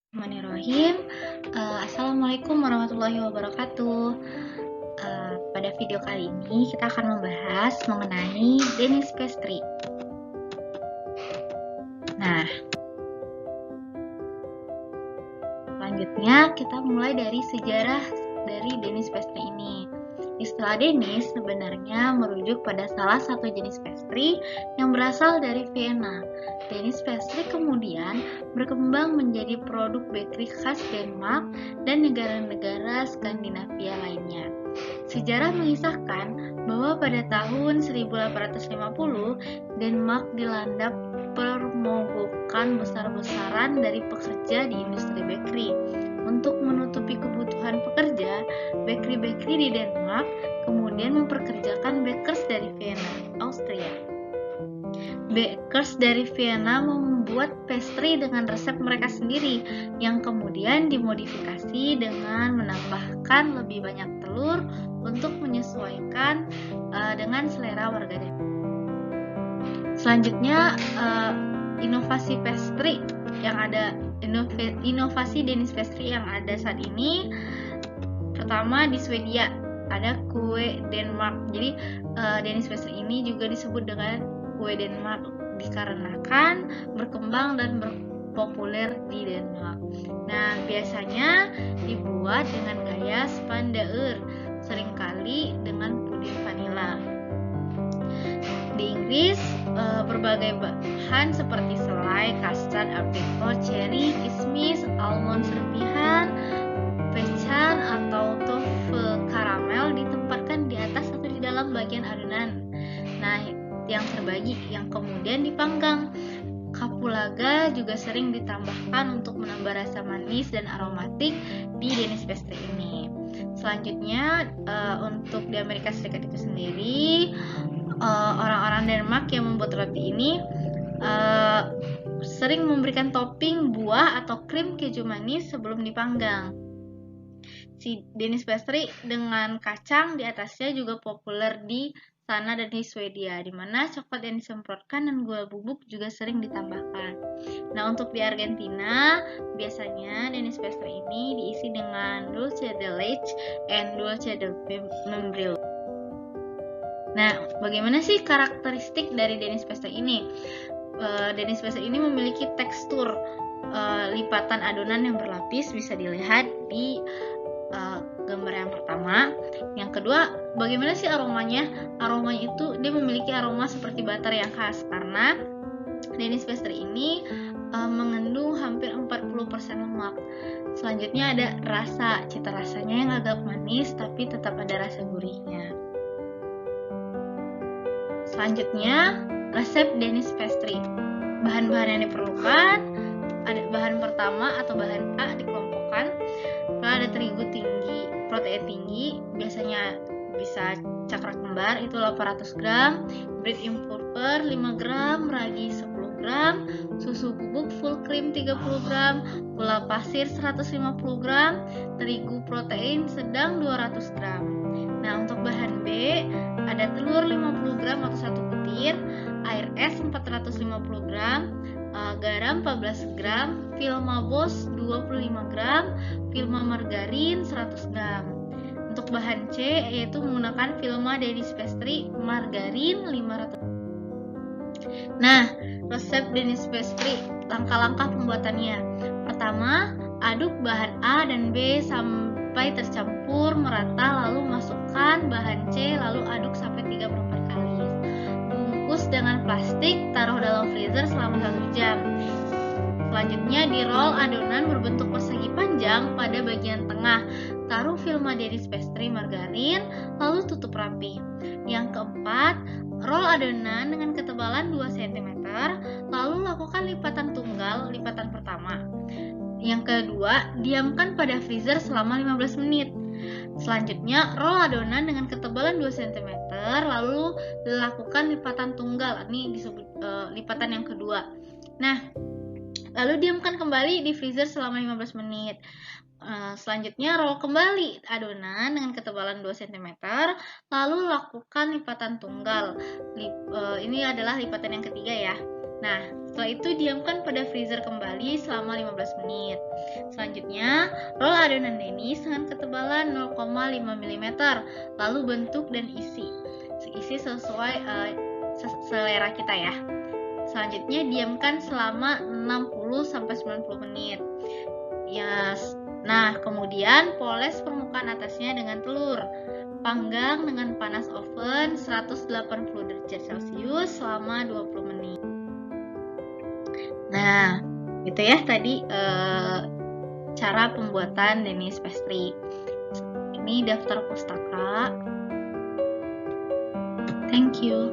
Bismillahirrahmanirrahim. Assalamualaikum warahmatullahi wabarakatuh. Pada video kali ini kita akan membahas mengenai Danish pastry. Nah, selanjutnya kita mulai dari sejarah dari Danish pastry ini. Istilah Danish sebenarnya merujuk pada salah satu jenis pastry yang berasal dari Vienna. Danish pastry kemudian berkembang menjadi produk bakery khas Denmark dan negara-negara Skandinavia lainnya. Sejarah mengisahkan bahwa pada tahun 1850, Denmark dilanda permogokan besar-besaran dari pekerja di industri bakery. Untuk menutupi kebutuhan pekerja, bakery-bakery di Denmark kemudian memperkerjakan bakers dari Vienna, Austria. Bakers dari Vienna membuat pastry dengan resep mereka sendiri yang kemudian dimodifikasi dengan menambahkan lebih banyak telur untuk menyesuaikan dengan selera warga Denmark. Selanjutnya, inovasi pastry yang ada, inovasi Danish pastry yang ada saat ini. Pertama, di Swedia ada kue Denmark. Jadi Danish pastry ini juga disebut dengan kue Denmark dikarenakan berkembang dan berpopuler di Denmark. Nah, biasanya dibuat dengan gaya spandaer, seringkali dengan puding vanila. Di Inggris, berbagai bahan seperti selai, kastad, aprikot, cherry, kismis, almond serpihan, pecan atau toffee karamel ditempatkan di atas atau di dalam bagian adonan. Nah, yang terbagi yang kemudian dipanggang. Kapulaga juga sering ditambahkan untuk menambah rasa manis dan aromatik di Danish pastry ini. Selanjutnya, untuk di Amerika Serikat itu sendiri, orang-orang Denmark yang membuat roti ini sering memberikan topping buah atau krim keju manis sebelum dipanggang. Si Danish pastry dengan kacang di atasnya juga populer di sana dan di Swedia, di mana coklat yang disemprotkan dan gula bubuk juga sering ditambahkan. Nah, untuk di Argentina, biasanya Danish pastry ini diisi dengan dulce de leche and dulce de membrillo. Nah, bagaimana sih karakteristik dari Danish pastry ini? Danish pastry ini memiliki tekstur lipatan adonan yang berlapis, bisa dilihat di gambar yang pertama. Yang kedua, bagaimana sih aromanya? Aromanya itu dia memiliki aroma seperti butter yang khas karena Danish pastry ini mengandung hampir 40% lemak. Selanjutnya ada rasa, cita rasanya yang agak manis tapi tetap ada rasa gurihnya. Selanjutnya, resep Danish pastry. Bahan-bahan yang diperlukan, ada bahan pertama atau bahan A dikelompokkan. Ada terigu tinggi, protein tinggi, biasanya bisa cakra kembar itu 800 gram, bread impulper 5 gram, ragi 10 gram, susu bubuk full cream 30 gram, gula pasir 150 gram, terigu protein sedang 200 gram. Nah, untuk bahan B ada telur 50 gram atau 1 butir, air es 450 gram, garam 14 gram, filma Bos 25 gram, filma margarin 100 gram. Untuk bahan C yaitu menggunakan filma Danish pastry margarin 500. Nah, resep Danish pastry, langkah-langkah pembuatannya. Pertama, aduk bahan A dan B sampai tercampur merata, lalu masukkan bahan C, lalu aduk sampai 3-4 kali. Bungkus dengan plastik, taruh dalam freezer selama 1 jam. Selanjutnya, di roll adonan berbentuk persegi panjang pada bagian tengah. Taruh filma Danish pastry margarin, lalu tutup rapi. Yang keempat, roll adonan dengan ketebalan 2 cm, lalu lakukan lipatan tunggal, lipatan pertama. Yang kedua, diamkan pada freezer selama 15 menit. Selanjutnya, roll adonan dengan ketebalan 2 cm, lalu lakukan lipatan tunggal. Ini disebut lipatan yang kedua. Nah, lalu diamkan kembali di freezer selama 15 menit. Selanjutnya, roll kembali adonan dengan ketebalan 2 cm, lalu lakukan lipatan tunggal. Ini adalah lipatan yang ketiga ya. Nah, setelah itu diamkan pada freezer kembali selama 15 menit. Selanjutnya, roll adonan denis dengan ketebalan 0,5 mm, lalu bentuk dan isi sesuai selera kita ya. Selanjutnya diamkan selama 60-90 menit. Nah, kemudian poles permukaan atasnya dengan telur. Panggang dengan panas oven 180 derajat Celcius selama 20 menit. Nah, itu ya tadi cara pembuatan Danish pastry. Ini daftar pustaka. Thank you.